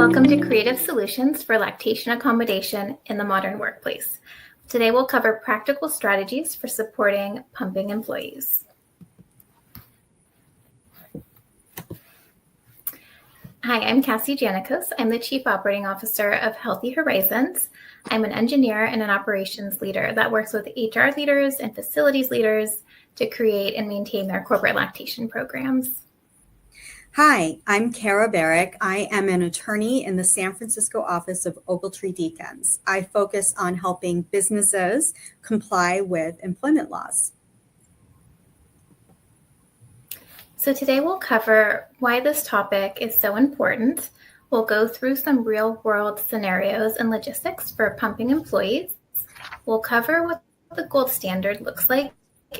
Welcome to Creative Solutions for Lactation Accommodation in the Modern Workplace. Today we'll cover practical strategies for supporting pumping employees. Hi, I'm Cassie Janikos. I'm the Chief Operating Officer of Healthy Horizons. I'm an engineer and an operations leader that works with HR leaders and facilities leaders to create and maintain their corporate lactation programs. Hi, I'm Kara Barrick. I am an attorney in the San Francisco office of Ogletree Deakins. I focus on helping businesses comply with employment laws. So today we'll cover why this topic is so important. We'll go through some real-world scenarios and logistics for pumping employees. We'll cover what the gold standard looks like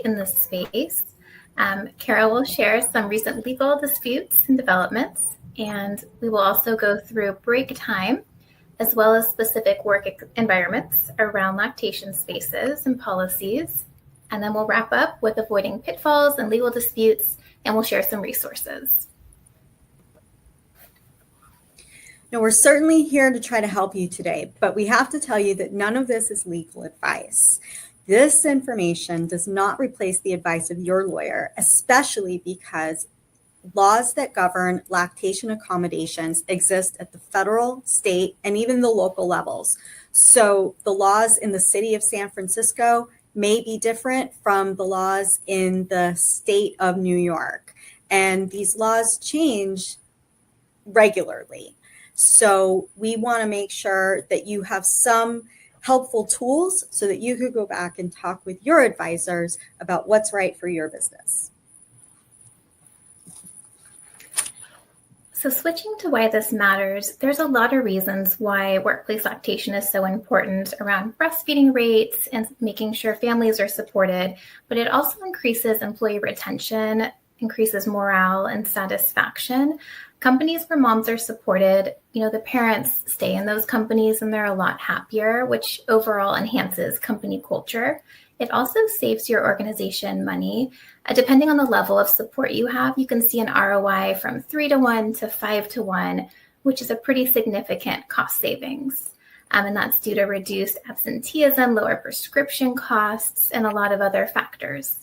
in this space. Kara will share some recent legal disputes and developments, and we will also go through break time, as well as specific work environments around lactation spaces and policies. And then we'll wrap up with avoiding pitfalls and legal disputes, and we'll share some resources. Now, we're certainly here to try to help you today, but we have to tell you that none of this is legal advice. This information does not replace the advice of your lawyer, especially because laws that govern lactation accommodations exist at the federal, state, and even the local levels. So the laws in the city of San Francisco may be different from the laws in the state of New York. And these laws change regularly. So we want to make sure that you have some helpful tools so that you could go back and talk with your advisors about what's right for your business. So switching to why this matters, there's a lot of reasons why workplace lactation is so important around breastfeeding rates and making sure families are supported, but it also increases employee retention, increases morale and satisfaction. Companies where moms are supported, the parents stay in those companies and they're a lot happier, which overall enhances company culture. It also saves your organization money. Depending on the level of support you have, you can see an ROI from 3-to-1 to 5-to-1, which is a pretty significant cost savings. And that's due to reduced absenteeism, lower prescription costs, and a lot of other factors.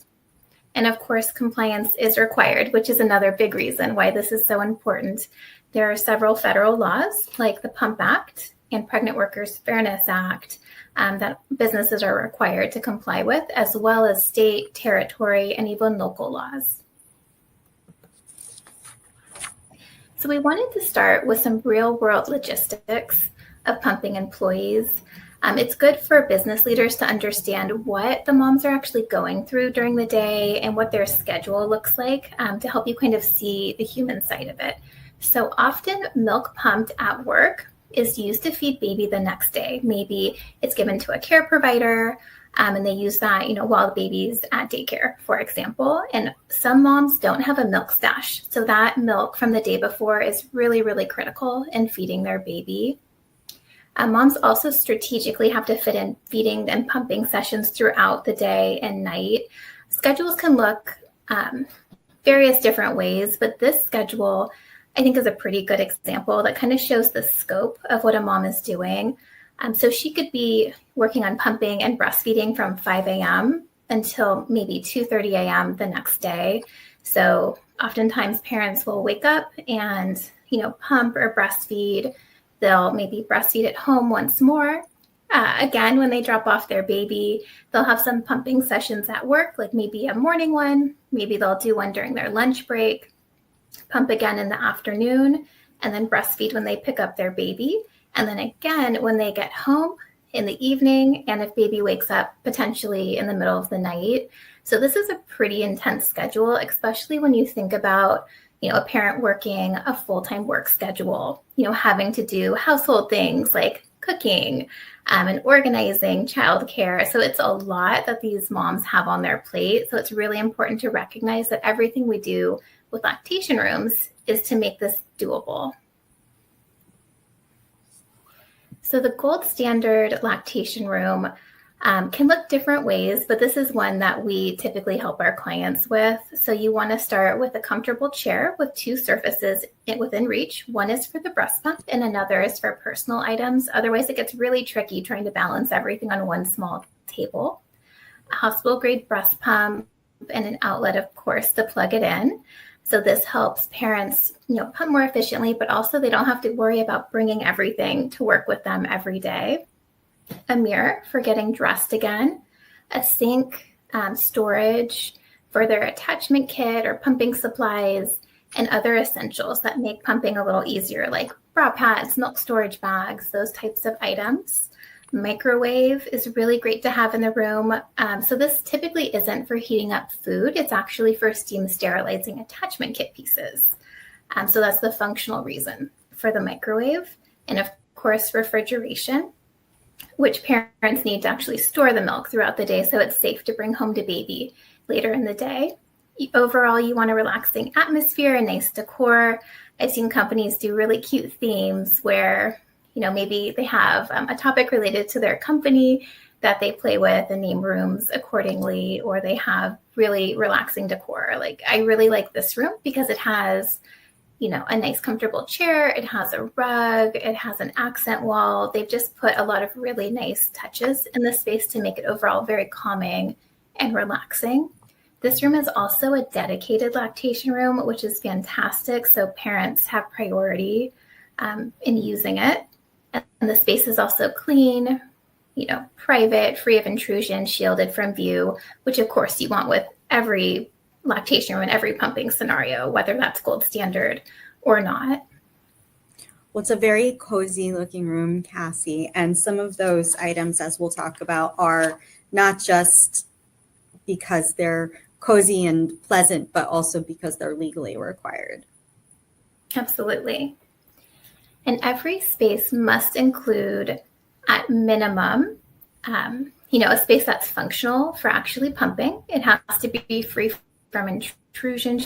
And of course, compliance is required, which is another big reason why this is so important. There are several federal laws like the Pump Act and Pregnant Workers Fairness Act that businesses are required to comply with, as well as state, territory, and even local laws. So we wanted to start with some real-world logistics of pumping employees. It's good for business leaders to understand what the moms are actually going through during the day and what their schedule looks like to help you kind of see the human side of it. So often milk pumped at work is used to feed baby the next day. Maybe it's given to a care provider and they use that, while the baby's at daycare, for example. And some moms don't have a milk stash. So that milk from the day before is really, really critical in feeding their baby. Moms also strategically have to fit in feeding and pumping sessions throughout the day and night. Schedules can look various different ways, but this schedule, I think, is a pretty good example that kind of shows the scope of what a mom is doing. So she could be working on pumping and breastfeeding from 5 a.m. until maybe 2:30 a.m. the next day. So oftentimes parents will wake up and, pump or breastfeed. They'll maybe breastfeed at home once more. Again, when they drop off their baby, they'll have some pumping sessions at work, like maybe a morning one. Maybe they'll do one during their lunch break, pump again in the afternoon, and then breastfeed when they pick up their baby. And then again, when they get home in the evening, and if baby wakes up potentially in the middle of the night. So this is a pretty intense schedule, especially when you think about a parent working a full-time work schedule, having to do household things like cooking and organizing childcare. So it's a lot that these moms have on their plate. So it's really important to recognize that everything we do with lactation rooms is to make this doable. So the gold standard lactation room can look different ways, but this is one that we typically help our clients with. So you want to start with a comfortable chair with two surfaces within reach. One is for the breast pump and another is for personal items. Otherwise, it gets really tricky trying to balance everything on one small table. A hospital grade breast pump and an outlet, of course, to plug it in. So this helps parents, pump more efficiently, but also they don't have to worry about bringing everything to work with them every day. A mirror for getting dressed again, a sink, storage for their attachment kit or pumping supplies, and other essentials that make pumping a little easier, like bra pads, milk storage bags, those types of items. Microwave is really great to have in the room. So this typically isn't for heating up food. It's actually for steam sterilizing attachment kit pieces. So that's the functional reason for the microwave. And of course, refrigeration, which parents need to actually store the milk throughout the day so it's safe to bring home to baby later in the day. Overall, you want a relaxing atmosphere and nice decor. I've seen companies do really cute themes where, maybe they have a topic related to their company that they play with and name rooms accordingly, or they have really relaxing decor. Like, I really like this room because it has a nice comfortable chair, it has a rug, it has an accent wall. They've just put a lot of really nice touches in the space to make it overall very calming and relaxing. This room is also a dedicated lactation room, which is fantastic. So parents have priority in using it. And the space is also clean, private, free of intrusion, shielded from view, which of course you want with every lactation room in every pumping scenario, whether that's gold standard or not. Well, it's a very cozy looking room, Cassie. And some of those items, as we'll talk about, are not just because they're cozy and pleasant, but also because they're legally required. Absolutely. And every space must include, at minimum, a space that's functional for actually pumping. It has to be free from intrusion,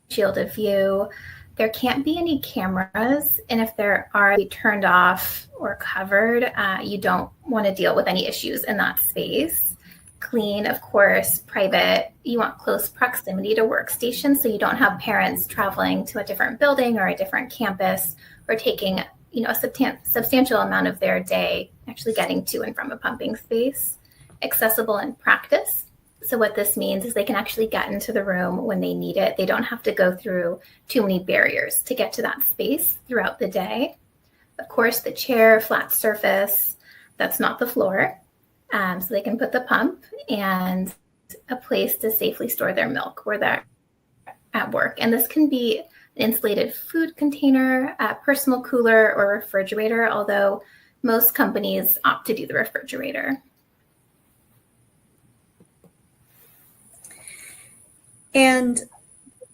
shielded view. There can't be any cameras, and if there are, be turned off or covered. You don't want to deal with any issues in that space. Clean, of course, private. You want close proximity to workstations so you don't have parents traveling to a different building or a different campus or taking a substantial amount of their day actually getting to and from a pumping space. Accessible in practice. So what this means is they can actually get into the room when they need it. They don't have to go through too many barriers to get to that space throughout the day. Of course, the chair, flat surface, that's not the floor. So they can put the pump and a place to safely store their milk where they're at work. And this can be an insulated food container, a personal cooler, or refrigerator, although most companies opt to do the refrigerator. And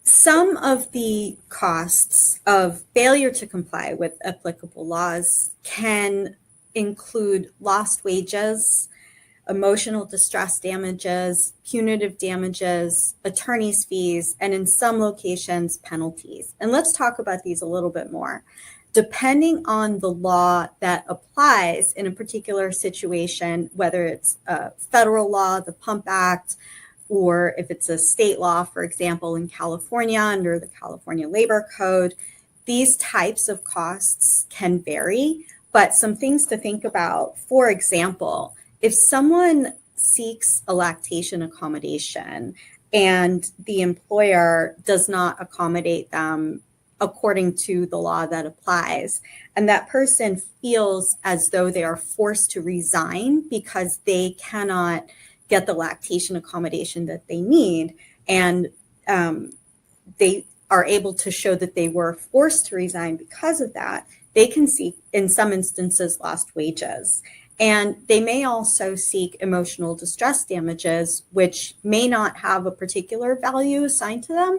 some of the costs of failure to comply with applicable laws can include lost wages, emotional distress damages, punitive damages, attorney's fees, and in some locations, penalties. And let's talk about these a little bit more. Depending on the law that applies in a particular situation, whether it's a federal law, the Pump Act, or if it's a state law, for example, in California under the California Labor Code, these types of costs can vary. But some things to think about, for example, if someone seeks a lactation accommodation and the employer does not accommodate them according to the law that applies, and that person feels as though they are forced to resign because they cannot get the lactation accommodation that they need, and they are able to show that they were forced to resign because of that, they can seek, in some instances, lost wages. And they may also seek emotional distress damages, which may not have a particular value assigned to them,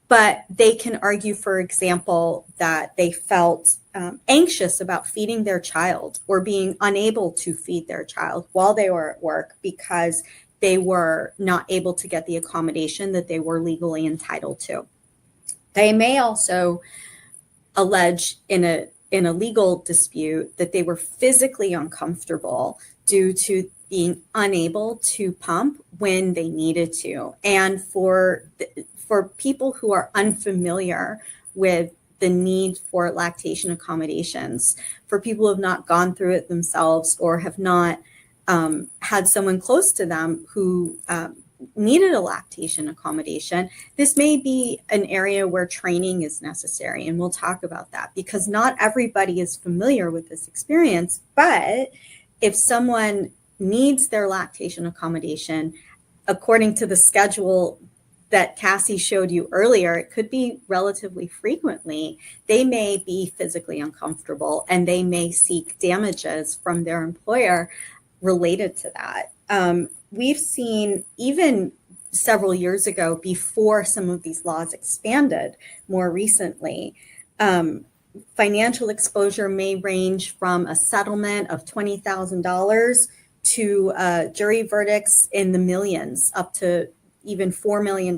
but they can argue, for example, that they felt anxious about feeding their child or being unable to feed their child while they were at work because they were not able to get the accommodation that they were legally entitled to. They may also allege in a legal dispute that they were physically uncomfortable due to being unable to pump when they needed to. And for people who are unfamiliar with the need for lactation accommodations, for people who have not gone through it themselves or have not had someone close to them who needed a lactation accommodation, this may be an area where training is necessary. And we'll talk about that because not everybody is familiar with this experience. But if someone needs their lactation accommodation, according to the schedule that Cassie showed you earlier, it could be relatively frequently. They may be physically uncomfortable and they may seek damages from their employer related to that. We've seen even several years ago, before some of these laws expanded more recently, financial exposure may range from a settlement of $20,000 to jury verdicts in the millions, up to even $4 million.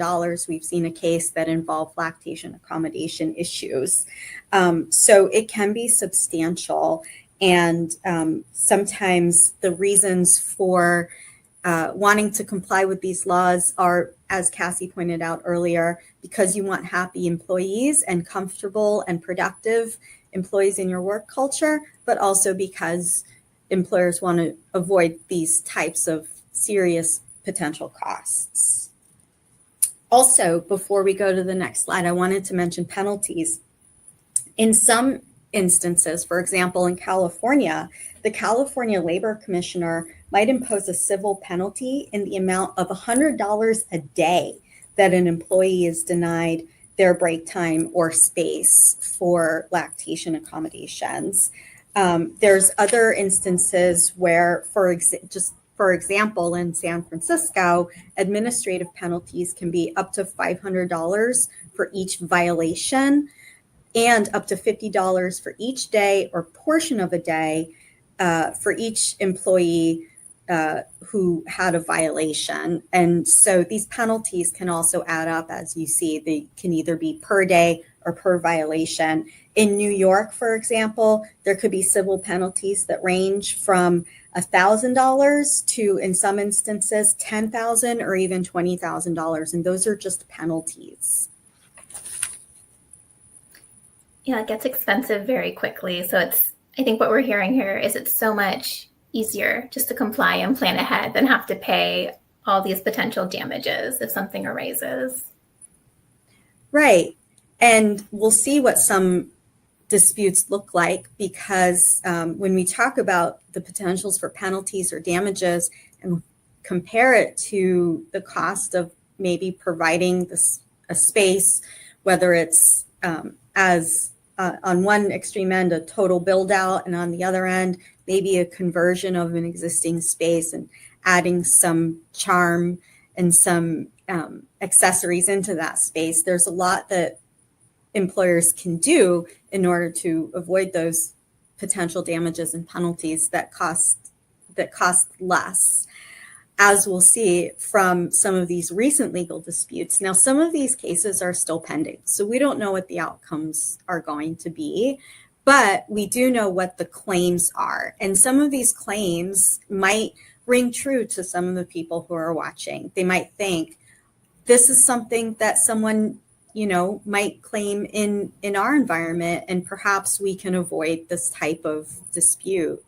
We've seen a case that involved lactation accommodation issues. So it can be substantial. And sometimes the reasons for wanting to comply with these laws are, as Cassie pointed out earlier, because you want happy employees and comfortable and productive employees in your work culture, but also because employers want to avoid these types of serious potential costs. Also, before we go to the next slide, I wanted to mention penalties. In some instances, for example, in California, the California Labor Commissioner might impose a civil penalty in the amount of $100 a day that an employee is denied their break time or space for lactation accommodations. There's other instances where, for example, in San Francisco, administrative penalties can be up to $500 for each violation and up to $50 for each day or portion of a day for each employee who had a violation. And so these penalties can also add up. As you see, they can either be per day or per violation. In New York, for example, there could be civil penalties that range from $1,000 to, in some instances, $10,000 or even $20,000. And those are just penalties. Yeah, it gets expensive very quickly. So I think what we're hearing here is it's so much easier just to comply and plan ahead than have to pay all these potential damages if something arises. Right. And we'll see what some disputes look like, because when we talk about the potentials for penalties or damages and compare it to the cost of maybe providing a space, whether it's on one extreme end, a total build out, and on the other end, maybe a conversion of an existing space and adding some charm and some accessories into that space. There's a lot that employers can do in order to avoid those potential damages and penalties that cost less, as we'll see from some of these recent legal disputes. Now, some of these cases are still pending, so we don't know what the outcomes are going to be, but we do know what the claims are. And some of these claims might ring true to some of the people who are watching. They might think, this is something that someone, might claim in our environment, and perhaps we can avoid this type of dispute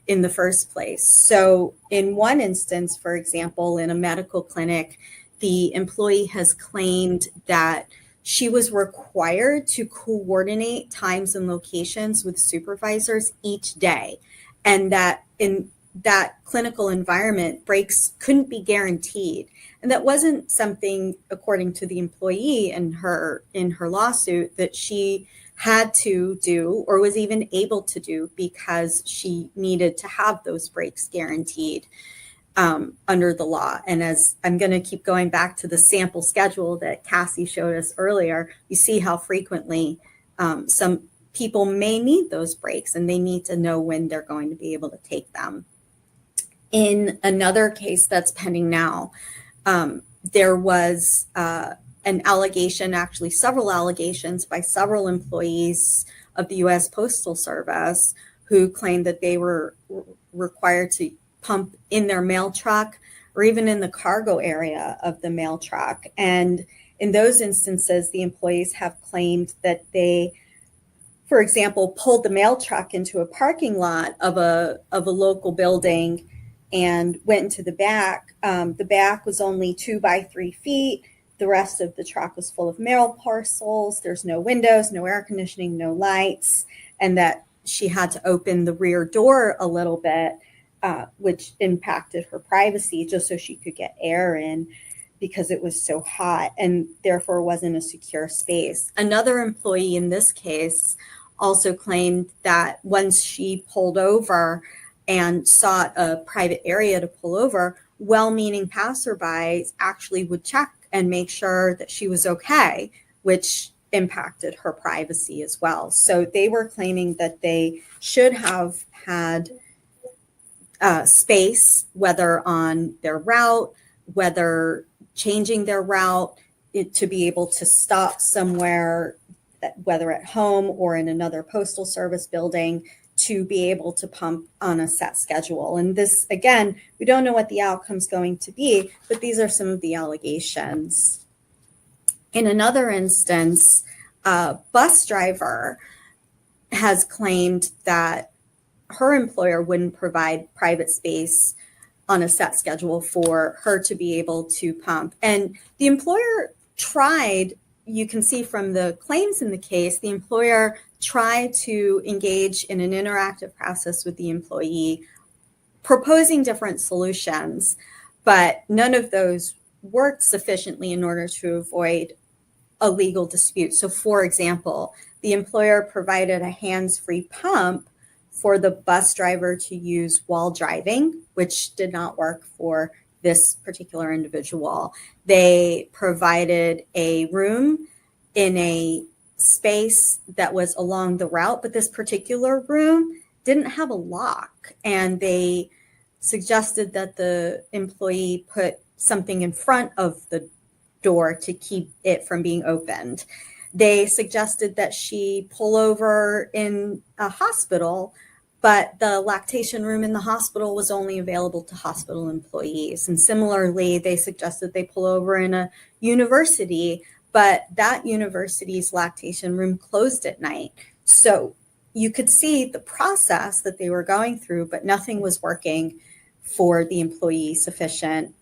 in the first place. So in one instance, for example, in a medical clinic, the employee has claimed that she was required to coordinate times and locations with supervisors each day, and that in that clinical environment, breaks couldn't be guaranteed. And that wasn't something, according to the employee in her lawsuit, that she had to do or was even able to do because she needed to have those breaks guaranteed under the law. And as I'm going to keep going back to the sample schedule that Cassie showed us earlier, you see how frequently some people may need those breaks, and they need to know when they're going to be able to take them. In another case that's pending now, there was an allegation, actually several allegations by several employees of the U.S. Postal Service who claimed that they were required to pump in their mail truck or even in the cargo area of the mail truck. And in those instances, the employees have claimed that they, for example, pulled the mail truck into a parking lot of a local building and went into the back. The back was only 2 by 3 feet. The rest of the truck was full of mail parcels. There's no windows, no air conditioning, no lights, and that she had to open the rear door a little bit, which impacted her privacy, just so she could get air in because it was so hot and therefore wasn't a secure space. Another employee in this case also claimed that once she pulled over and sought a private area to pull over, well-meaning passerbys actually would check and make sure that she was okay, which impacted her privacy as well. So they were claiming that they should have had space, whether on their route, whether changing their route, to be able to stop somewhere, whether at home or in another postal service building, to be able to pump on a set schedule. And this, again, we don't know what the outcome's going to be, but these are some of the allegations. In another instance, a bus driver has claimed that her employer wouldn't provide private space on a set schedule for her to be able to pump. And the employer tried, you can see from the claims in the case, the employer tried to engage in an interactive process with the employee, proposing different solutions, but none of those worked sufficiently in order to avoid a legal dispute. So for example, the employer provided a hands-free pump for the bus driver to use while driving, which did not work for this particular individual. They provided a room in a space that was along the route, but this particular room didn't have a lock. And they suggested that the employee put something in front of the door to keep it from being opened. They suggested that she pull over in a hospital, but the lactation room in the hospital was only available to hospital employees. And similarly, they suggested they pull over in a university, but that university's lactation room closed at night. So you could see the process that they were going through, but nothing was working for the employee sufficient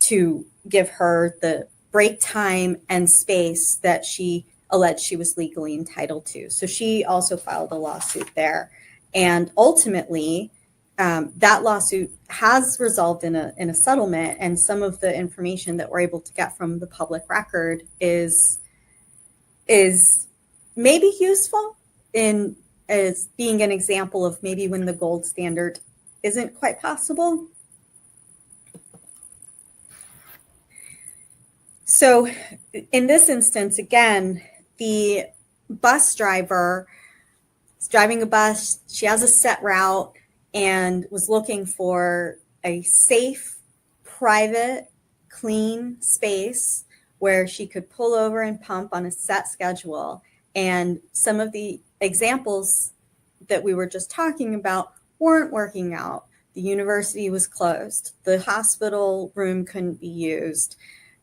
to give her the break time and space that she alleged she was legally entitled to. So she also filed a lawsuit there. And ultimately, that lawsuit has resolved in a settlement, and some of the information that we're able to get from the public record is maybe useful in as being an example of maybe when the gold standard isn't quite possible. So in this instance, again, the bus driver is driving a bus. She has a set route and was looking for a safe, private, clean space where she could pull over and pump on a set schedule. And some of the examples that we were just talking about weren't working out. The university was closed. The hospital room couldn't be used.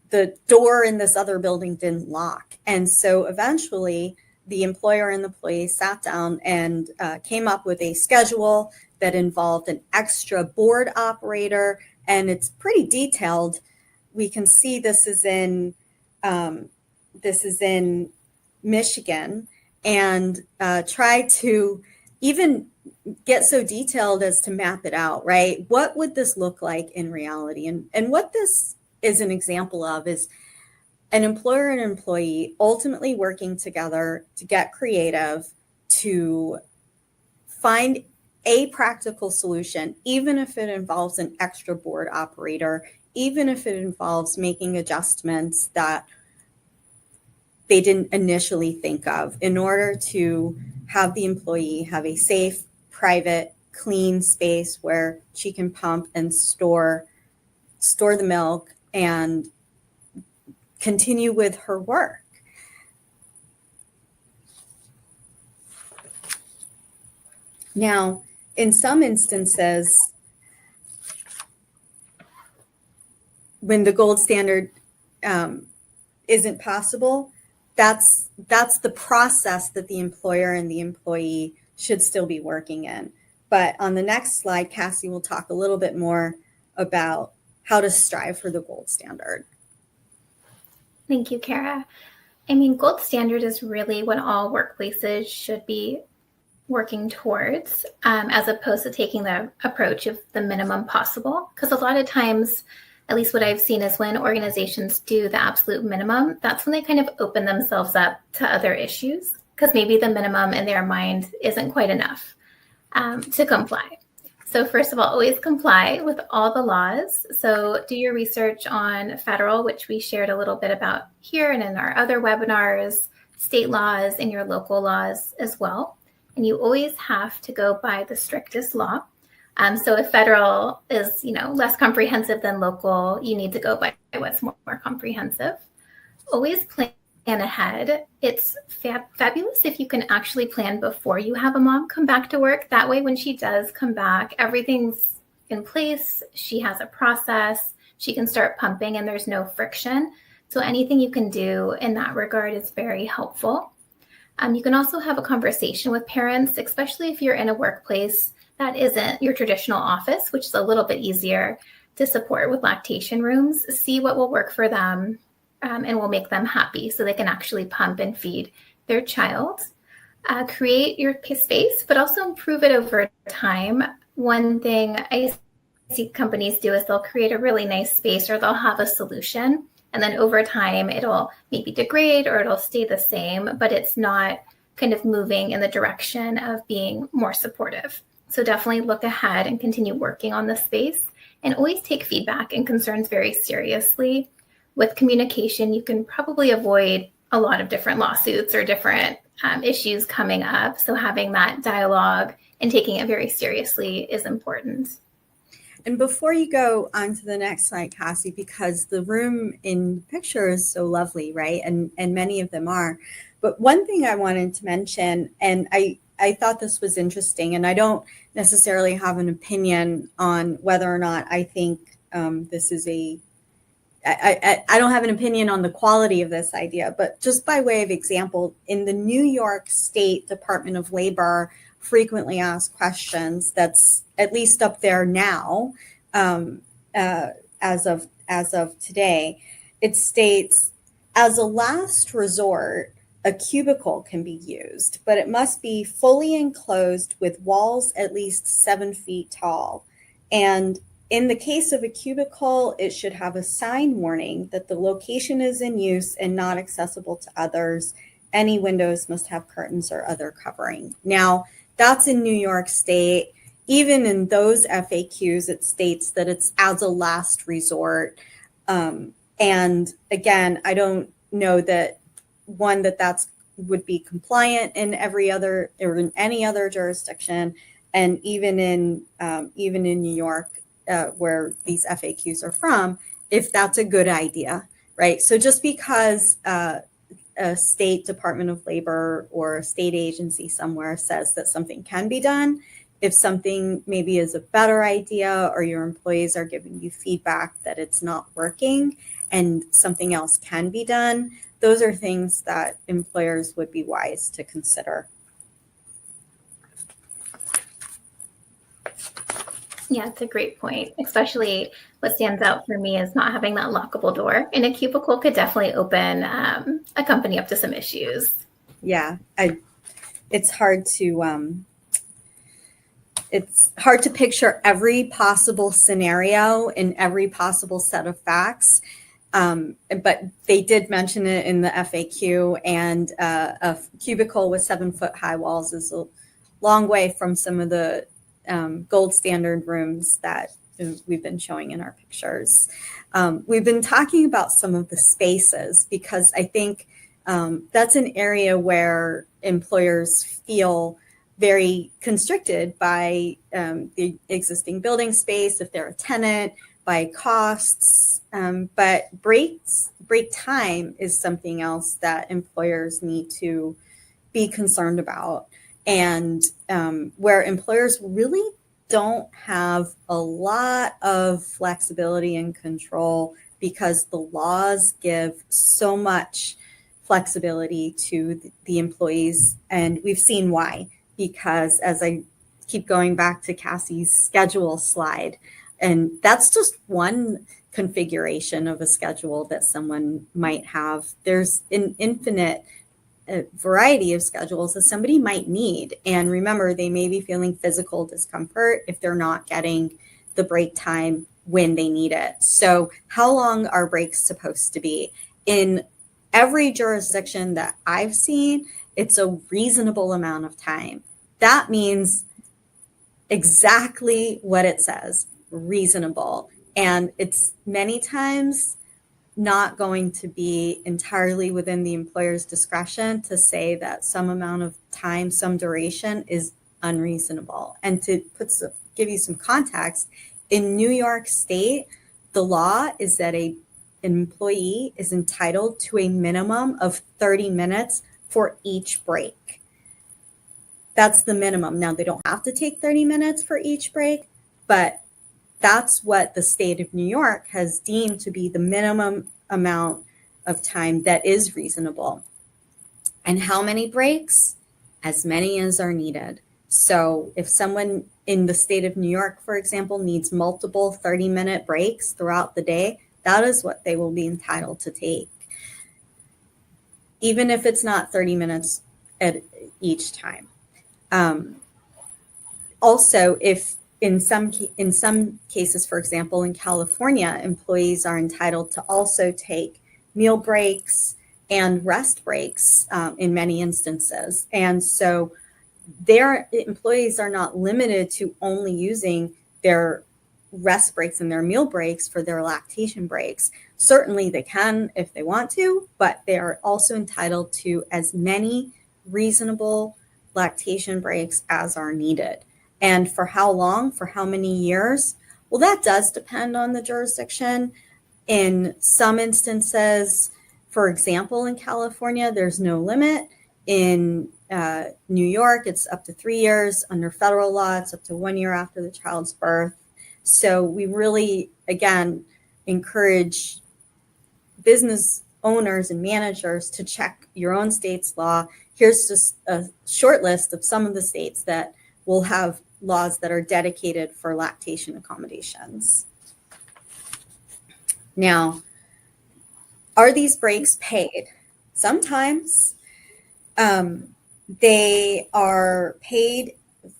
The door in this other building didn't lock. And so eventually the employer and the employee sat down and came up with a schedule that involved an extra board operator. And it's pretty detailed. We can see this is in Michigan, and try to even get so detailed as to map it out, right? What would this look like in reality? And what this is an example of is an employer and employee ultimately working together to get creative, to find a practical solution, even if it involves an extra board operator, even if it involves making adjustments that they didn't initially think of, in order to have the employee have a safe, private, clean space where she can pump and store the milk and continue with her work. Now, in some instances, when the gold standard isn't possible, that's the process that the employer and the employee should still be working in. But on the next slide, Cassie will talk a little bit more about how to strive for the gold standard. Thank you, Kara. I mean, gold standard is really what all workplaces should be working towards, as opposed to taking the approach of the minimum possible. Because a lot of times, at least what I've seen is when organizations do the absolute minimum, that's when they kind of open themselves up to other issues, because maybe the minimum in their mind isn't quite enough to comply. So first of all, always comply with all the laws. So do your research on federal, which we shared a little bit about here and in our other webinars, state laws and your local laws as well. And you always have to go by the strictest law. So if federal is, less comprehensive than local, you need to go by what's more comprehensive. Always plan ahead. It's fabulous if you can actually plan before you have a mom come back to work. That way, when she does come back, everything's in place. She has a process. She can start pumping and there's no friction. So anything you can do in that regard is very helpful. You can also have a conversation with parents, especially if you're in a workplace that isn't your traditional office, which is a little bit easier to support with lactation rooms. See what will work for them and will make them happy so they can actually pump and feed their child. Create your space, but also improve it over time. One thing I see companies do is they'll create a really nice space or they'll have a solution. And then over time, it'll maybe degrade or it'll stay the same, but it's not kind of moving in the direction of being more supportive. So definitely look ahead and continue working on the space and always take feedback and concerns very seriously. With communication, you can probably avoid a lot of different lawsuits or different issues coming up. So having that dialogue and taking it very seriously is important. And before you go on to the next slide, Cassie, because the room in the picture is so lovely, right? And many of them are. But one thing I wanted to mention, and I thought this was interesting, and I don't necessarily have an opinion on whether or not I think this is I don't have an opinion on the quality of this idea, but just by way of example, in the New York State Department of Labor frequently asked questions, that's at least up there now, as of today, it states, as a last resort, a cubicle can be used, but it must be fully enclosed with walls at least 7 feet tall. And in the case of a cubicle, it should have a sign warning that the location is in use and not accessible to others. Any windows must have curtains or other covering. Now, that's in New York State. Even in those FAQs, it states that it's as a last resort. And again, I don't know that that's would be compliant in every other or in any other jurisdiction, and even in New York, where these FAQs are from, if that's a good idea, right? So just because a state Department of Labor or a state agency somewhere says that something can be done, if something maybe is a better idea or your employees are giving you feedback that it's not working and something else can be done, those are things that employers would be wise to consider. Yeah, it's a great point. Especially what stands out for me is not having that lockable door. And a cubicle could definitely open a company up to some issues. Yeah, it's hard to picture every possible scenario in every possible set of facts. But they did mention it in the FAQ, and a cubicle with 7-foot high walls is a long way from some of the gold standard rooms that we've been showing in our pictures. We've been talking about some of the spaces because I think that's an area where employers feel very constricted by the existing building space, if they're a tenant, by costs. But break time is something else that employers need to be concerned about. And where employers really don't have a lot of flexibility and control because the laws give so much flexibility to the employees, and we've seen why. Because as I keep going back to Cassie's schedule slide, and that's just one configuration of a schedule that someone might have. There's an infinite variety of schedules that somebody might need. And remember, they may be feeling physical discomfort if they're not getting the break time when they need it. So how long are breaks supposed to be? In every jurisdiction that I've seen, it's a reasonable amount of time. That means exactly what it says, reasonable. And it's many times not going to be entirely within the employer's discretion to say that some amount of time, some duration is unreasonable. And to give you some context, in New York State, the law is that an employee is entitled to a minimum of 30 minutes for each break. That's the minimum. Now, they don't have to take 30 minutes for each break, but that's what the state of New York has deemed to be the minimum amount of time that is reasonable. And how many breaks? As many as are needed. So if someone in the state of New York, for example, needs multiple 30-minute breaks throughout the day, that is what they will be entitled to take, even if it's not 30 minutes at each time. Also, if in some cases, for example, in California, employees are entitled to also take meal breaks and rest breaks in many instances. And so their employees are not limited to only using their rest breaks and their meal breaks for their lactation breaks. Certainly they can if they want to, but they are also entitled to as many reasonable lactation breaks as are needed. And for how long, for how many years? Well, that does depend on the jurisdiction. In some instances, for example, in California, there's no limit. In New York, it's up to 3 years. Under federal law, it's up to 1 year after the child's birth. So we really, again, encourage business owners and managers to check your own state's law. Here's just a short list of some of the states that will have laws that are dedicated for lactation accommodations. Now, are these breaks paid? Sometimes they are paid,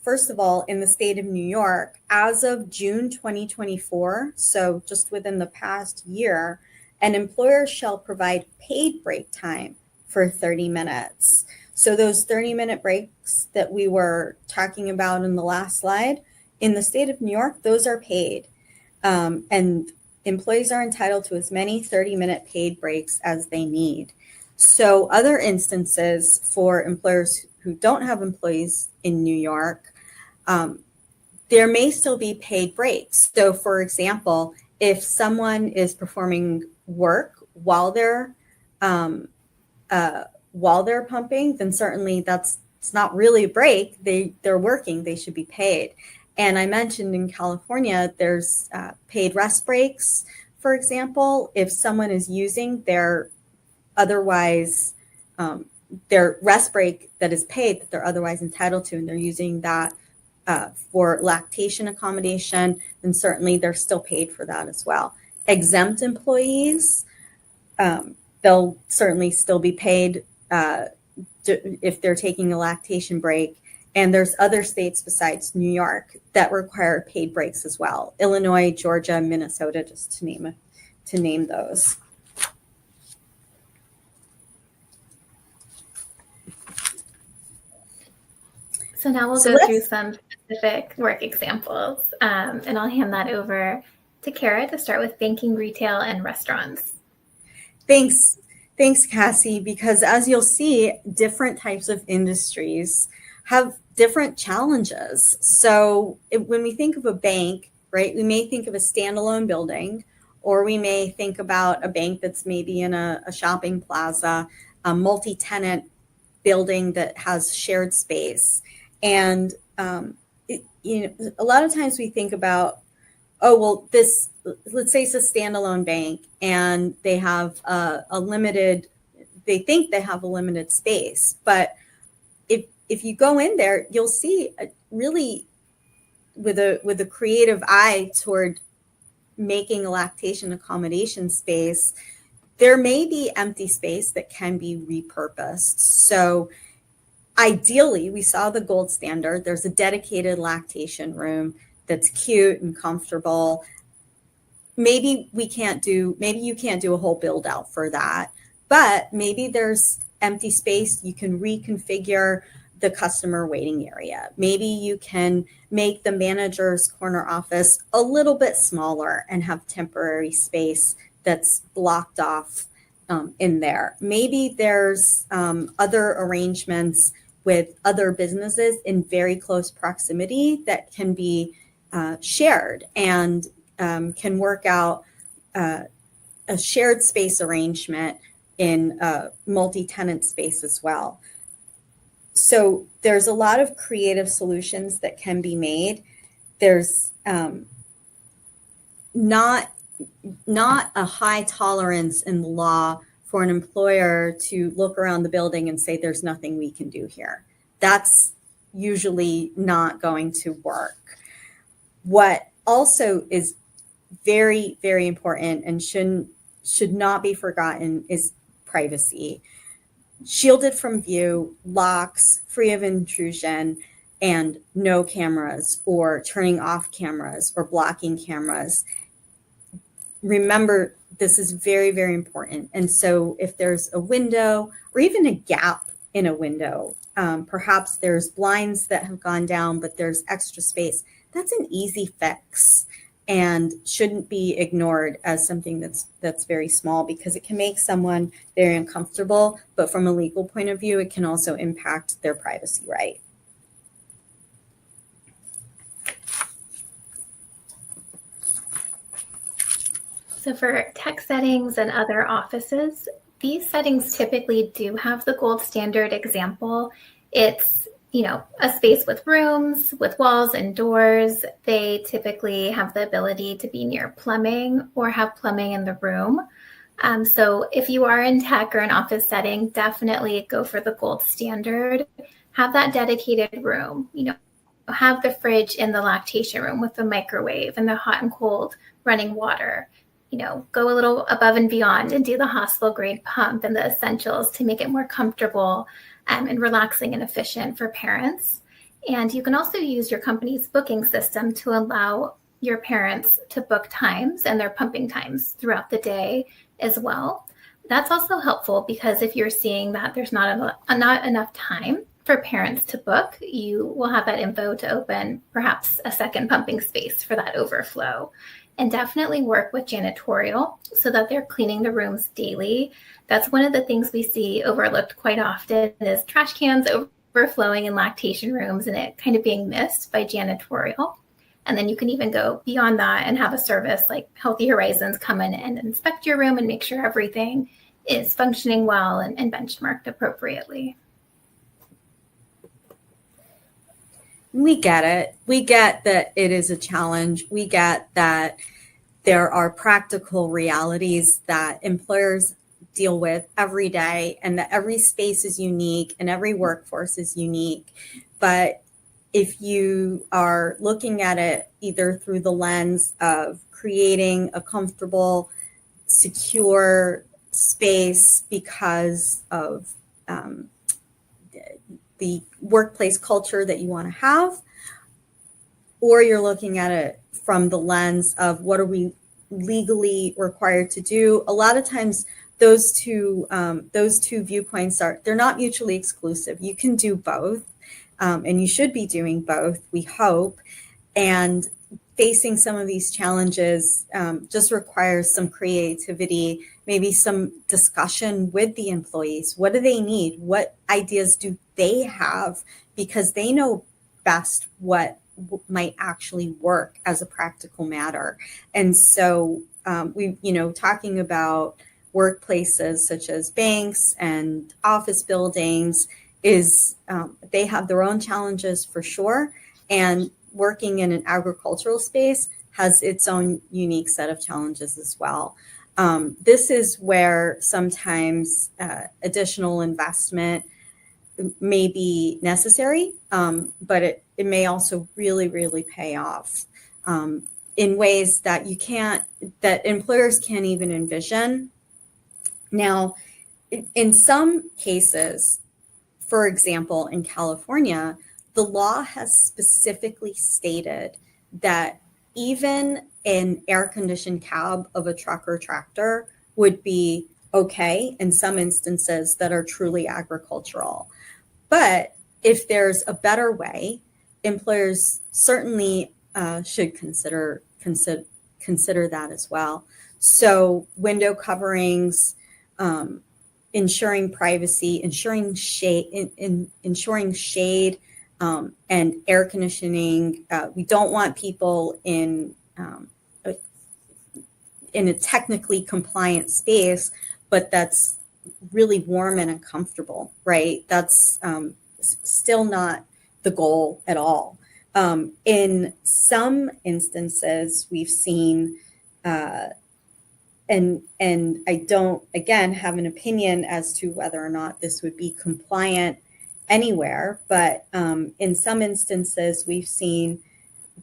first of all, in the state of New York, as of June 2024, so just within the past year, an employer shall provide paid break time for 30 minutes. So those 30-minute breaks that we were talking about in the last slide, in the state of New York, those are paid. And employees are entitled to as many 30-minute paid breaks as they need. So other instances for employers who don't have employees in New York, there may still be paid breaks. So for example, if someone is performing work while they're pumping, then certainly it's not really a break. They're working, they should be paid. And I mentioned in California, there's paid rest breaks, for example, if someone is using their rest break that is paid that they're otherwise entitled to, and they're using that for lactation accommodation, then certainly they're still paid for that as well. Exempt employees, they'll certainly still be paid if they're taking a lactation break. And there's other states besides New York that require paid breaks as well. Illinois, Georgia, Minnesota, just to name those. So now we'll go through some specific work examples, and I'll hand that over to Kara to start with banking, retail, and restaurants. Thanks, Cassie, because as you'll see, different types of industries have different challenges. So when we think of a bank, right, we may think of a standalone building, or we may think about a bank that's maybe in a shopping plaza, a multi-tenant building that has shared space. And a lot of times we think about oh, well, this, let's say it's a standalone bank and they have a limited, they think they have a limited space. But if you go in there, you'll see really with a creative eye toward making a lactation accommodation space, there may be empty space that can be repurposed. So ideally, we saw the gold standard. There's a dedicated lactation room that's cute and comfortable. Maybe you can't do a whole build out for that, but maybe there's empty space. You can reconfigure the customer waiting area. Maybe you can make the manager's corner office a little bit smaller and have temporary space that's blocked off in there. Maybe there's other arrangements with other businesses in very close proximity that can be shared and can work out a shared space arrangement in a multi-tenant space as well. So there's a lot of creative solutions that can be made. There's not a high tolerance in the law for an employer to look around the building and say, there's nothing we can do here. That's usually not going to work. What also is very, very important and should not be forgotten is privacy. Shielded from view, locks, free of intrusion, and no cameras or turning off cameras or blocking cameras. Remember, this is very, very important. And so if there's a window or even a gap in a window, perhaps there's blinds that have gone down, but there's extra space, that's an easy fix and shouldn't be ignored as something that's very small, because it can make someone very uncomfortable, but from a legal point of view, it can also impact their privacy right. So for tech settings and other offices, these settings typically do have the gold standard example. It's, a space with rooms, with walls and doors. They typically have the ability to be near plumbing or have plumbing in the room. So if you are in tech or an office setting, definitely go for the gold standard. Have that dedicated room, have the fridge in the lactation room with the microwave and the hot and cold running water. Go a little above and beyond and do the hospital grade pump and the essentials to make it more comfortable and relaxing and efficient for parents. And you can also use your company's booking system to allow your parents to book times and their pumping times throughout the day as well. That's also helpful because if you're seeing that there's not enough time for parents to book, you will have that info to open perhaps a second pumping space for that overflow. And definitely work with janitorial so that they're cleaning the rooms daily. That's one of the things we see overlooked quite often is trash cans overflowing in lactation rooms and it kind of being missed by janitorial. And then you can even go beyond that and have a service like Healthy Horizons come in and inspect your room and make sure everything is functioning well and benchmarked appropriately. We get it. We get that it is a challenge. We get that there are practical realities that employers deal with every day and that every space is unique and every workforce is unique. But if you are looking at it either through the lens of creating a comfortable, secure space because of the workplace culture that you want to have, or you're looking at it from the lens of what are we legally required to do. A lot of times those two viewpoints they're not mutually exclusive. You can do both, and you should be doing both, we hope. And facing some of these challenges just requires some creativity, maybe some discussion with the employees. What do they need? What ideas do they have? Because they know best what might actually work as a practical matter. And so talking about workplaces such as banks and office buildings is they have their own challenges for sure. And working in an agricultural space has its own unique set of challenges as well. This is where sometimes additional investment may be necessary, but it may also really, really pay off in ways that that employers can't even envision. Now, in some cases, for example, in California, the law has specifically stated that even an air-conditioned cab of a truck or tractor would be okay in some instances that are truly agricultural. But if there's a better way, employers certainly should consider that as well. So window coverings, ensuring privacy, ensuring shade, ensuring shade, and air conditioning. We don't want people in a technically compliant space, but that's really warm and uncomfortable, right? That's still not the goal at all. In some instances, we've seen, and I don't, again, have an opinion as to whether or not this would be compliant anywhere, but in some instances, we've seen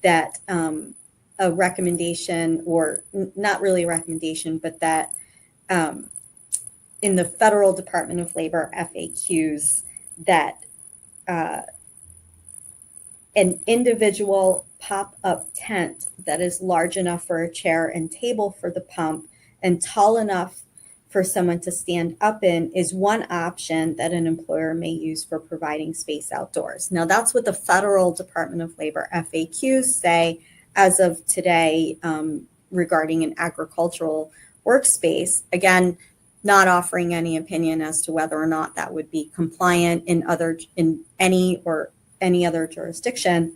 that a recommendation, or not really a recommendation, but that in the Federal Department of Labor FAQs, that an individual pop-up tent that is large enough for a chair and table for the pump and tall enough for someone to stand up in is one option that an employer may use for providing space outdoors. Now, that's what the Federal Department of Labor FAQs say as of today regarding an agricultural workspace. Again, not offering any opinion as to whether or not that would be compliant in any other jurisdiction,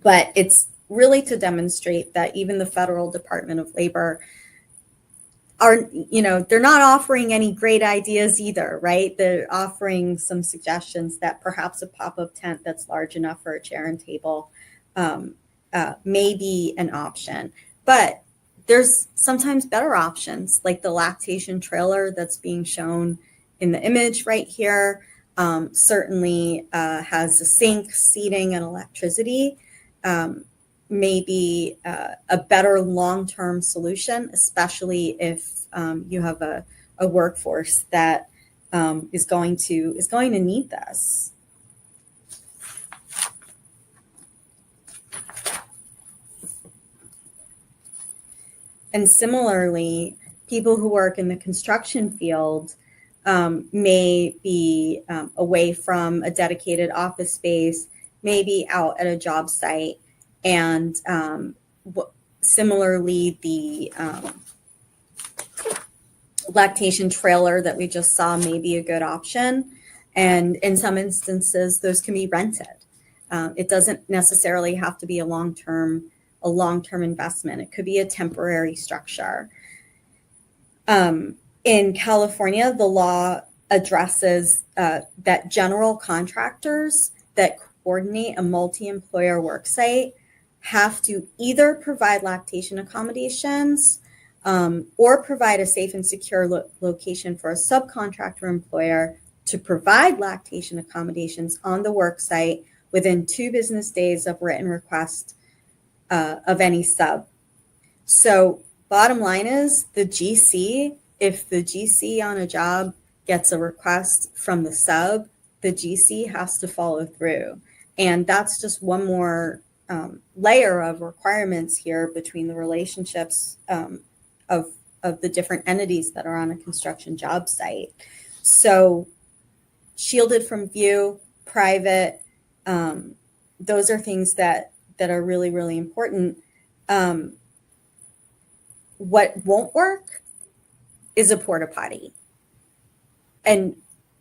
but it's really to demonstrate that even the Federal Department of Labor they're not offering any great ideas either, right? They're offering some suggestions that perhaps a pop-up tent that's large enough for a chair and table may be an option. But there's sometimes better options, like the lactation trailer that's being shown in the image right here. Certainly has a sink, seating, and electricity. Maybe a better long-term solution, especially if you have a workforce that is going to need this. And similarly, people who work in the construction field may be away from a dedicated office space, maybe out at a job site. And similarly, the lactation trailer that we just saw may be a good option. And in some instances, those can be rented. It doesn't necessarily have to be a long-term investment. It could be a temporary structure. In California, the law addresses that general contractors that coordinate a multi-employer work site have to either provide lactation accommodations or provide a safe and secure location for a subcontractor employer to provide lactation accommodations on the work site within 2 business days of written request of any sub. So bottom line is the GC, if the GC on a job gets a request from the sub, the GC has to follow through. And that's just one more layer of requirements here between the relationships of the different entities that are on a construction job site. So shielded from view, private, those are things that are really, really important. What won't work is a porta potty. And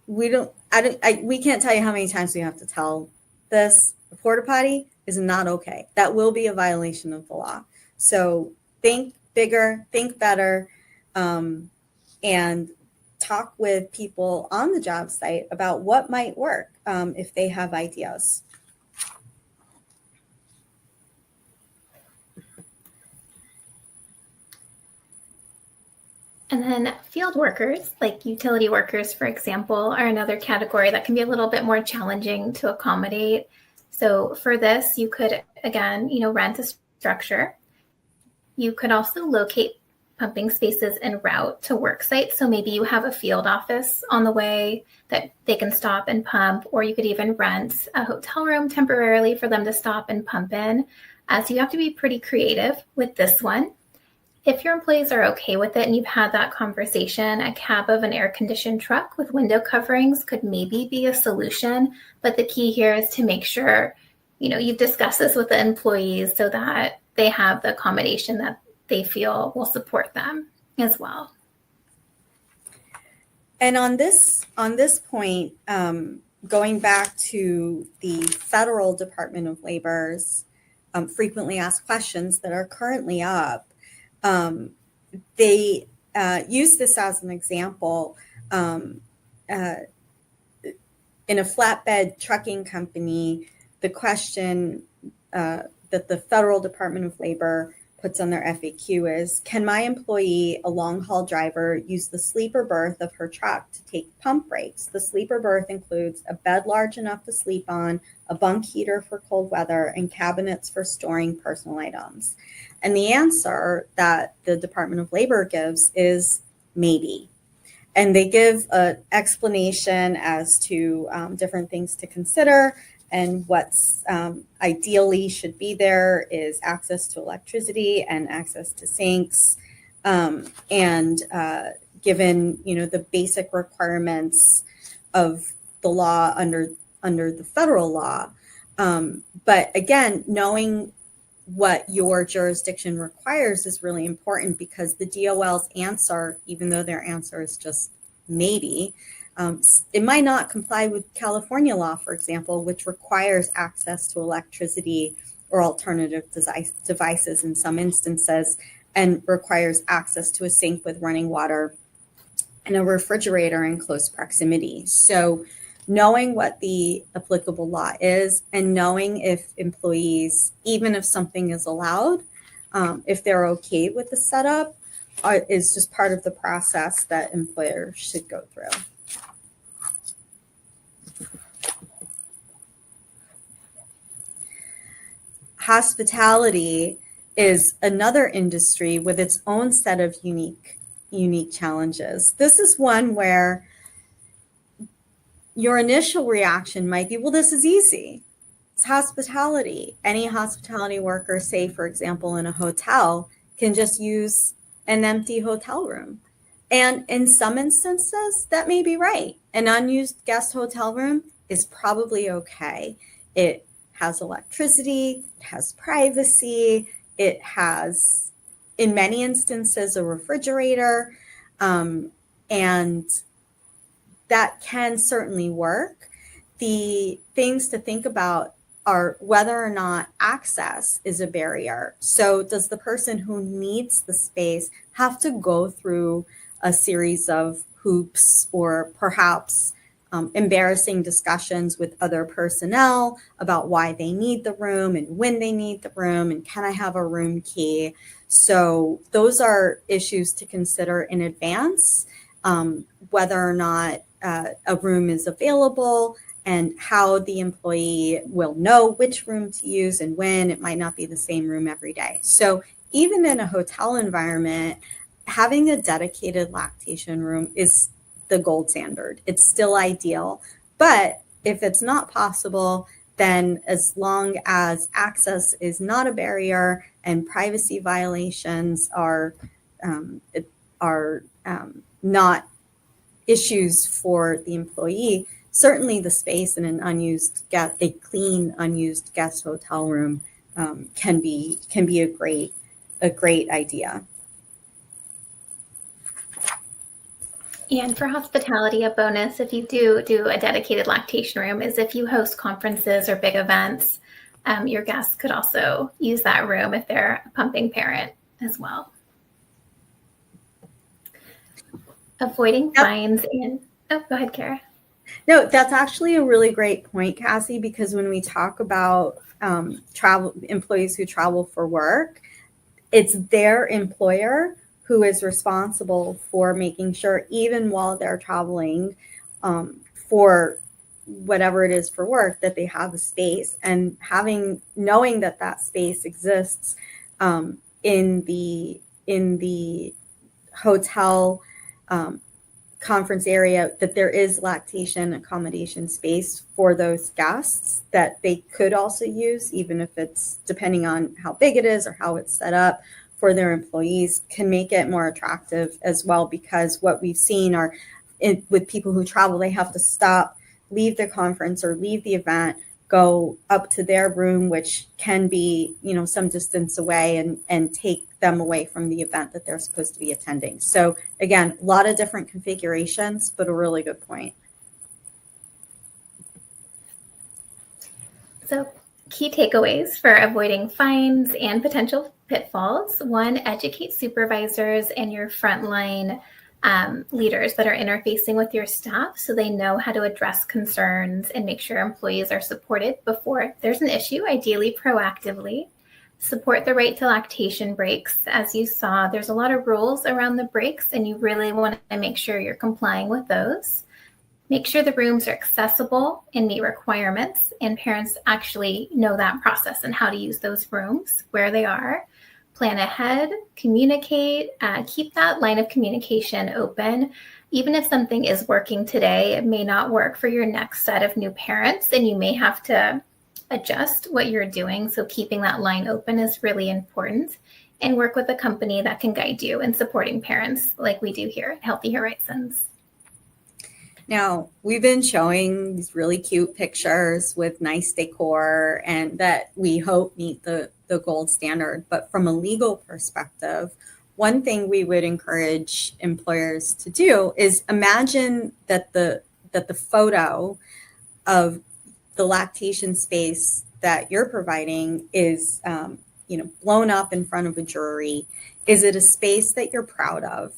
we can't tell you how many times we have to tell this. A porta potty is not okay. That will be a violation of the law. So think bigger, think better, and talk with people on the job site about what might work if they have ideas. And then field workers, like utility workers, for example, are another category that can be a little bit more challenging to accommodate. So for this, you could, again, rent a structure. You could also locate pumping spaces en route to work sites. So maybe you have a field office on the way that they can stop and pump, or you could even rent a hotel room temporarily for them to stop and pump in. So you have to be pretty creative with this one. If your employees are okay with it and you've had that conversation, a cab of an air-conditioned truck with window coverings could maybe be a solution. But the key here is to make sure, you've discussed this with the employees so that they have the accommodation that they feel will support them as well. And on this point, going back to the Federal Department of Labor's frequently asked questions that are currently up, they use this as an example. In a flatbed trucking company, the question that the Federal Department of Labor puts on their FAQ is, can my employee, a long-haul driver, use the sleeper berth of her truck to take pump breaks? The sleeper berth includes a bed large enough to sleep on, a bunk heater for cold weather, and cabinets for storing personal items. And the answer that the Department of Labor gives is maybe. And they give an explanation as to different things to consider. And what's ideally should be there is access to electricity and access to sinks, and given the basic requirements of the law under the federal law. But again, knowing what your jurisdiction requires is really important, because the DOL's answer, even though their answer is just maybe, it might not comply with California law, for example, which requires access to electricity or alternative devices in some instances, and requires access to a sink with running water and a refrigerator in close proximity. So knowing what the applicable law is, and knowing if employees, even if something is allowed, if they're okay with the setup, is just part of the process that employers should go through. Hospitality is another industry with its own set of unique challenges. This is one where your initial reaction might be, well, this is easy. It's hospitality. Any hospitality worker, say, for example, in a hotel, can just use an empty hotel room. And in some instances, that may be right. An unused guest hotel room is probably okay. It has electricity, it has privacy, it has, in many instances, a refrigerator, and that can certainly work. The things to think about are whether or not access is a barrier. So does the person who needs the space have to go through a series of hoops, or perhaps embarrassing discussions with other personnel about why they need the room and when they need the room, and can I have a room key? So those are issues to consider in advance, whether or not a room is available, and how the employee will know which room to use and when. It might not be the same room every day. So even in a hotel environment, having a dedicated lactation room is the gold standard. It's still ideal. But if it's not possible, then as long as access is not a barrier and privacy violations are not issues for the employee, certainly the space in a clean unused guest hotel room can be a great idea. And for hospitality, a bonus, if you do a dedicated lactation room, is if you host conferences or big events, your guests could also use that room if they're a pumping parent as well. Avoiding fines and, go ahead, Kara. No, that's actually a really great point, Cassie, because when we talk about employees who travel for work, it's their employer who is responsible for making sure, even while they're traveling for whatever it is for work, that they have a space, and knowing that that space exists in the hotel conference area, that there is lactation accommodation space for those guests that they could also use, even if it's depending on how big it is or how it's set up for their employees, can make it more attractive as well. Because what we've seen are with people who travel, they have to stop, leave the conference or leave the event, go up to their room, which can be, some distance away, and take them away from the event that they're supposed to be attending. So again, a lot of different configurations, but a really good point. So key takeaways for avoiding fines and potential pitfalls. 1, educate supervisors and your frontline leaders that are interfacing with your staff so they know how to address concerns and make sure employees are supported before there's an issue, ideally proactively. Support the right to lactation breaks. As you saw, there's a lot of rules around the breaks, and you really want to make sure you're complying with those. Make sure the rooms are accessible and meet requirements, and parents actually know that process and how to use those rooms, where they are. Plan ahead, communicate, keep that line of communication open. Even if something is working today, it may not work for your next set of new parents, and you may have to adjust what you're doing. So keeping that line open is really important, and work with a company that can guide you in supporting parents like we do here at Healthy Horizons. Now, we've been showing these really cute pictures with nice decor, and that we hope meet the gold standard. But from a legal perspective, one thing we would encourage employers to do is imagine that the photo of the lactation space that you're providing is blown up in front of a jury. Is it a space that you're proud of?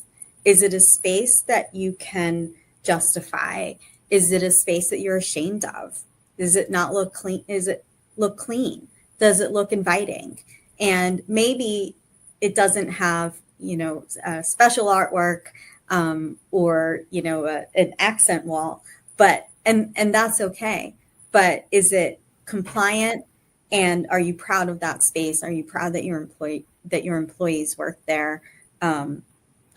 Is it a space that you can justify? Is it a space that you're ashamed of? Does it not look clean? Is it look clean? Does it look inviting? And maybe it doesn't have special artwork or an accent wall, but and that's okay. But is it compliant? And are you proud of that space? Are you proud that your employees work there?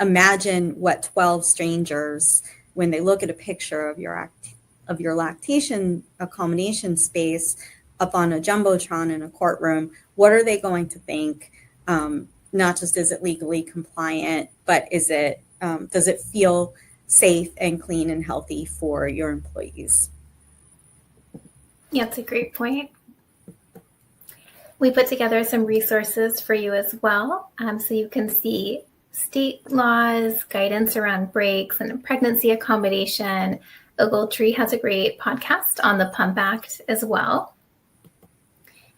Imagine what 12 strangers, when they look at a picture of your lactation accommodation space up on a jumbotron in a courtroom, what are they going to think? Not just is it legally compliant, but does it feel safe and clean and healthy for your employees? Yeah, that's a great point. We put together some resources for you as well, so you can see state laws, guidance around breaks and pregnancy accommodation. Ogletree has a great podcast on the Pump Act as well.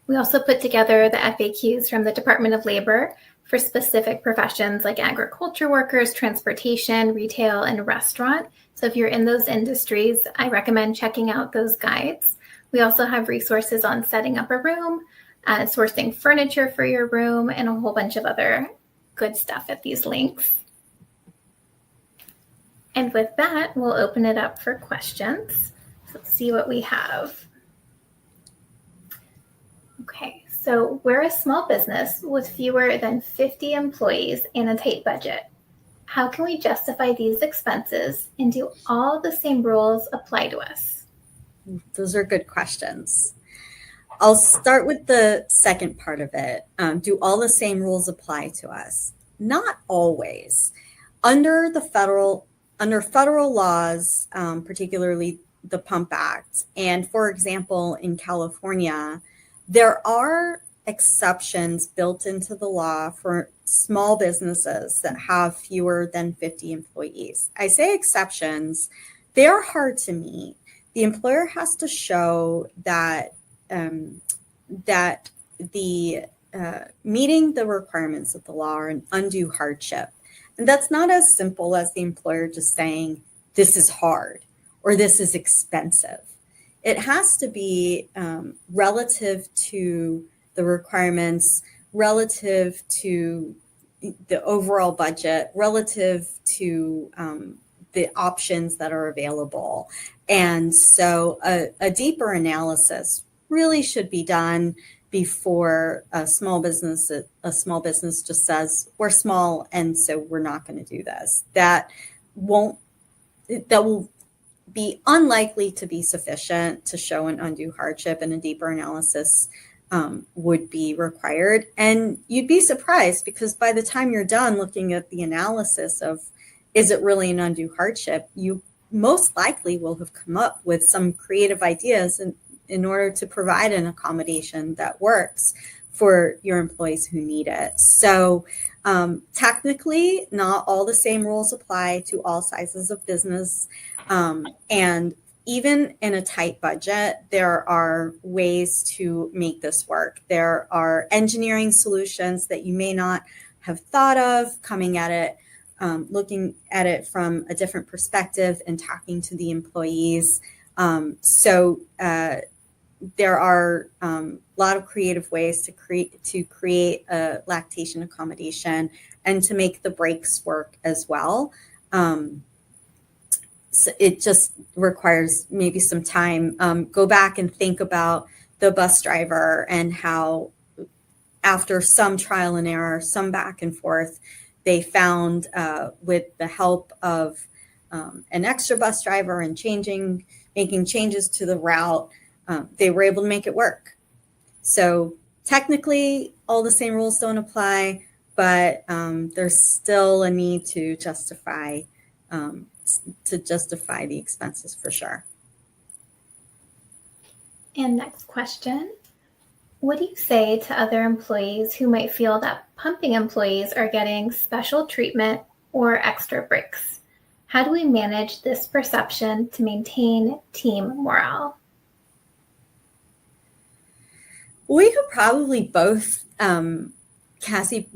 We also put together the FAQs from the Department of Labor for specific professions like agriculture workers, transportation, retail, and restaurant. So if you're in those industries, I recommend checking out those guides. We also have resources on setting up a room, sourcing furniture for your room, and a whole bunch of other good stuff at these links. And with that, we'll open it up for questions. So let's see what we have. Okay, so we're a small business with fewer than 50 employees and a tight budget. How can we justify these expenses, and do all the same rules apply to us? Those are good questions. I'll start with the second part of it. Do all the same rules apply to us? Not always. Under federal laws, particularly the Pump Act, and for example, in California, there are exceptions built into the law for small businesses that have fewer than 50 employees. I say exceptions, they are hard to meet. The employer has to show that the meeting the requirements of the law are an undue hardship. And that's not as simple as the employer just saying, this is hard or this is expensive. It has to be relative to the requirements, relative to the overall budget relative to the options that are available. And so a deeper analysis really should be done before a small business just says, we're small, and so we're not going to do this. That will be unlikely to be sufficient to show an undue hardship, and a deeper analysis would be required. And you'd be surprised, because by the time you're done looking at the analysis of, is it really an undue hardship, you most likely will have come up with some creative ideas in order to provide an accommodation that works for your employees who need it. So technically, not all the same rules apply to all sizes of business. And even in a tight budget, there are ways to make this work. There are engineering solutions that you may not have thought of, coming at it, looking at it from a different perspective and talking to the employees. So there are a lot of creative ways to create a lactation accommodation and to make the breaks work as well. So it just requires maybe some time. Go back and think about the bus driver and how, after some trial and error, some back and forth, they found, with the help of an extra bus driver and making changes to the route, they were able to make it work. So technically, all the same rules don't apply, but there's still a need to justify the expenses, for sure. And next question. What do you say to other employees who might feel that pumping employees are getting special treatment or extra breaks? How do we manage this perception to maintain team morale? We could probably both, Cassie,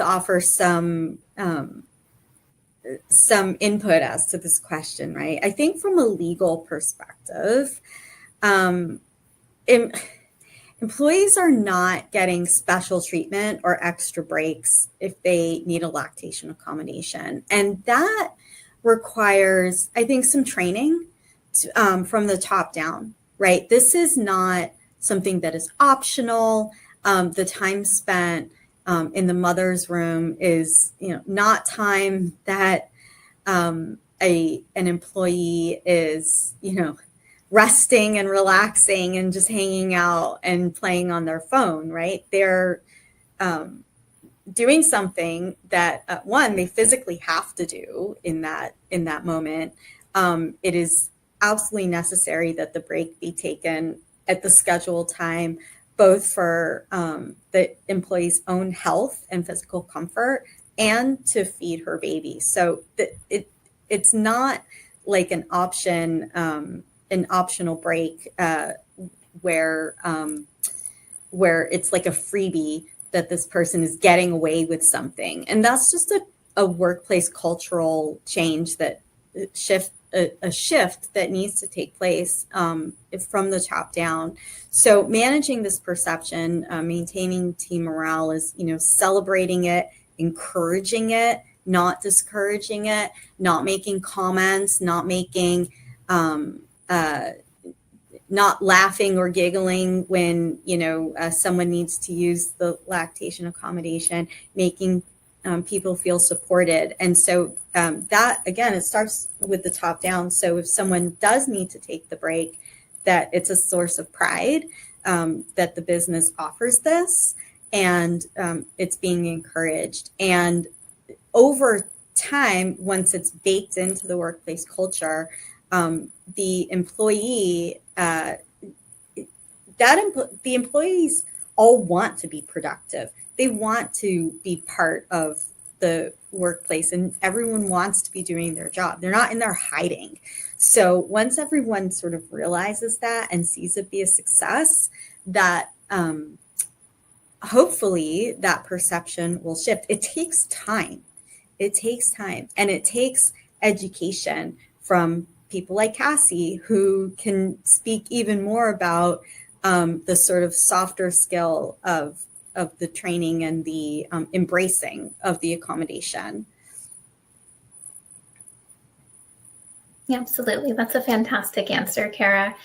offer some input as to this question, right? I think from a legal perspective, employees are not getting special treatment or extra breaks if they need a lactation accommodation. And that requires, I think, some training from the top down, right? This is not something that is optional. The time spent in the mother's room is, not time that an employee is, resting and relaxing and just hanging out and playing on their phone, right? They're doing something that one, they physically have to do in that moment. It is absolutely necessary that the break be taken at the scheduled time, both for the employee's own health and physical comfort, and to feed her baby. So it's not like an optional break where it's like a freebie that this person is getting away with something. And that's just a workplace cultural change, that a shift that needs to take place from the top down. So managing this perception, maintaining team morale is, celebrating it, encouraging it, not discouraging it, not making comments, not laughing or giggling when, someone needs to use the lactation accommodation, making people feel supported. And so that, again, it starts with the top down. So if someone does need to take the break, that it's a source of pride that the business offers this, and it's being encouraged. And over time, once it's baked into the workplace culture, the employee, the employees all want to be productive. They want to be part of the workplace, and everyone wants to be doing their job. They're not in there hiding. So once everyone sort of realizes that and sees it be a success, that hopefully that perception will shift. It takes time. And it takes education from people like Cassie, who can speak even more about the sort of softer skill of the training and the embracing of the accommodation. Absolutely. That's a fantastic answer, Kara.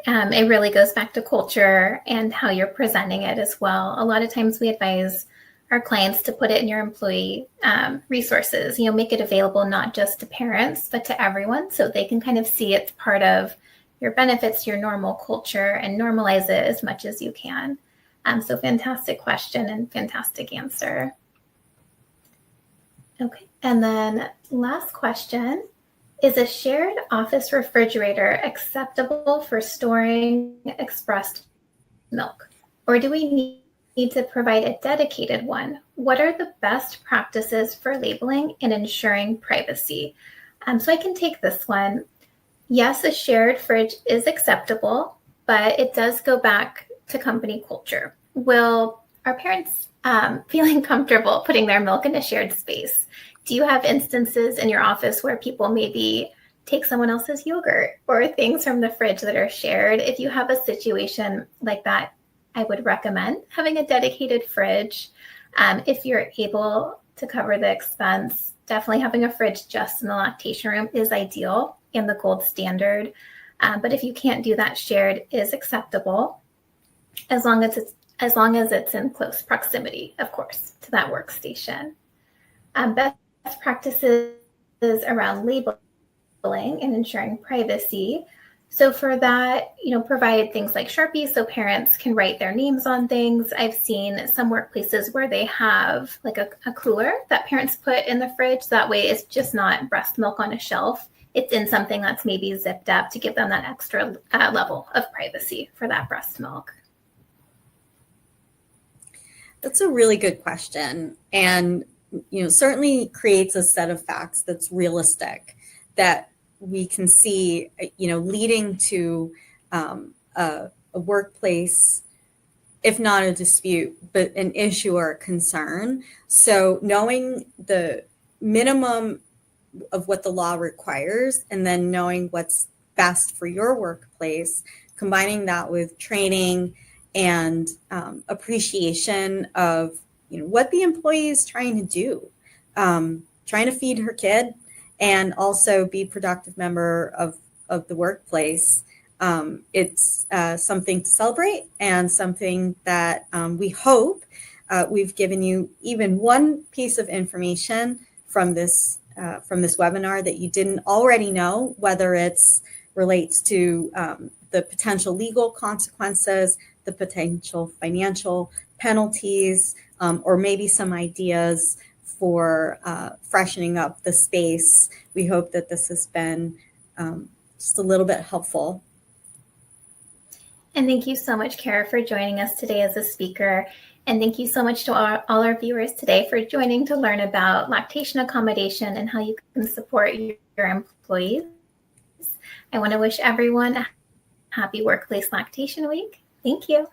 It really goes back to culture and how you're presenting it as well. A lot of times we advise our clients to put it in your employee resources, make it available not just to parents, but to everyone so they can kind of see it's part of your benefits, your normal culture, and normalize it as much as you can. So fantastic question and fantastic answer. Okay, and then last question. Is a shared office refrigerator acceptable for storing expressed milk? Or do we need to provide a dedicated one? What are the best practices for labeling and ensuring privacy? So I can take this one. Yes, a shared fridge is acceptable, but it does go back to company culture. Will our parents feeling comfortable putting their milk in a shared space? Do you have instances in your office where people maybe take someone else's yogurt or things from the fridge that are shared? If you have a situation like that, I would recommend having a dedicated fridge. If you're able to cover the expense, definitely having a fridge just in the lactation room is ideal and the gold standard. But if you can't do that, shared is acceptable as long as it's in close proximity, of course, to that workstation. Best practices around labeling and ensuring privacy. So for that, provide things like Sharpies so parents can write their names on things. I've seen some workplaces where they have like a cooler that parents put in the fridge. That way it's just not breast milk on a shelf. It's in something that's maybe zipped up to give them that extra level of privacy for that breast milk. That's a really good question. And certainly creates a set of facts that's realistic, that we can see, leading to a workplace, if not a dispute, but an issue or a concern. So knowing the minimum of what the law requires, and then knowing what's best for your workplace, combining that with training and appreciation of what the employee is trying to do, trying to feed her kid and also be a productive member of the workplace. It's something to celebrate and something that we hope we've given you even one piece of information from this webinar that you didn't already know, whether it's relates to the potential legal consequences, the potential financial penalties, or maybe some ideas for freshening up the space. We hope that this has been just a little bit helpful. And thank you so much, Kara, for joining us today as a speaker. And thank you so much to all our viewers today for joining to learn about lactation accommodation and how you can support your employees. I want to wish everyone a happy Workplace Lactation Week. Thank you.